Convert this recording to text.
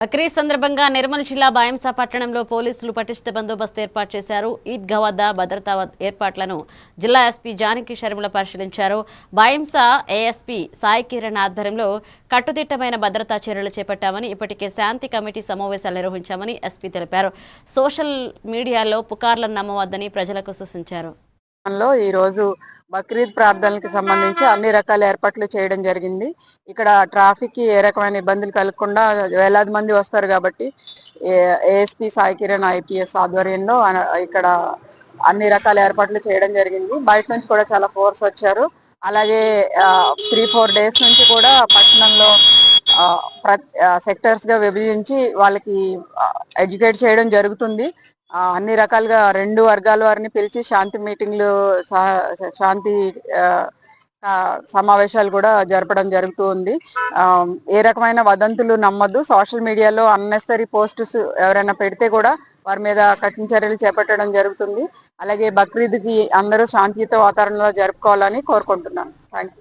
బక్రీద్ సందర్భంగా నిర్మల్ జిల్లా బాయంస పట్టణంలో పోలీసులు పటిష్ట బందోబస్తు ఏర్పాటు చేశారు. ఈద్గా వద్ద భద్రతా ఏర్పాట్లను జిల్లా ఎస్పీ జానకి శర్మల పరిశీలించారు. బాయంస ఏఎస్పీ సాయి కిరణ్ ఆధ్వర్యంలో కట్టుదిట్టమైన భద్రతా చర్యలు చేపట్టామని, ఇప్పటికే శాంతి కమిటీ సమావేశాలు నిర్వహించామని ఎస్పీ తెలిపారు. సోషల్ మీడియాలో పుకార్లను నమ్మవద్దని ప్రజలకు సూచించారు. ఈ రోజు బక్రీద్ ప్రార్థనలకు సంబంధించి అన్ని రకాల ఏర్పాట్లు చేయడం జరిగింది. ఇక్కడ ట్రాఫిక్ కి ఏ రకమైన ఇబ్బందులు కలగకుండా వేలాది మంది వస్తారు కాబట్టి ఏఎస్పీ సాయి కిరణ్ ఐపీఎస్ ఆధ్వర్యంలో ఇక్కడ అన్ని రకాల ఏర్పాట్లు చేయడం జరిగింది. బయట నుంచి కూడా చాలా ఫోర్స్ వచ్చారు. అలాగే 3-4 డేస్ నుంచి కూడా పట్టణంలో సెక్టర్స్ గా విభజించి వాళ్ళకి ఎడ్యుకేట్ చేయడం జరుగుతుంది. అన్ని రకాలుగా 2 వర్గాల వారిని పిలిచి శాంతి మీటింగ్లు, శాంతి సమావేశాలు కూడా జరపడం జరుగుతూ ఉంది. ఏ రకమైన వదంతులు నమ్మద్దు. సోషల్ మీడియాలో అన్నెసరీ పోస్ట్స్ ఎవరైనా పెడితే కూడా వారి మీద కఠిన చర్యలు చేపట్టడం జరుగుతుంది. అలాగే బక్రీద్కి అందరూ శాంతియుత వాతావరణంలో జరుపుకోవాలని కోరుకుంటున్నాను. Thank you.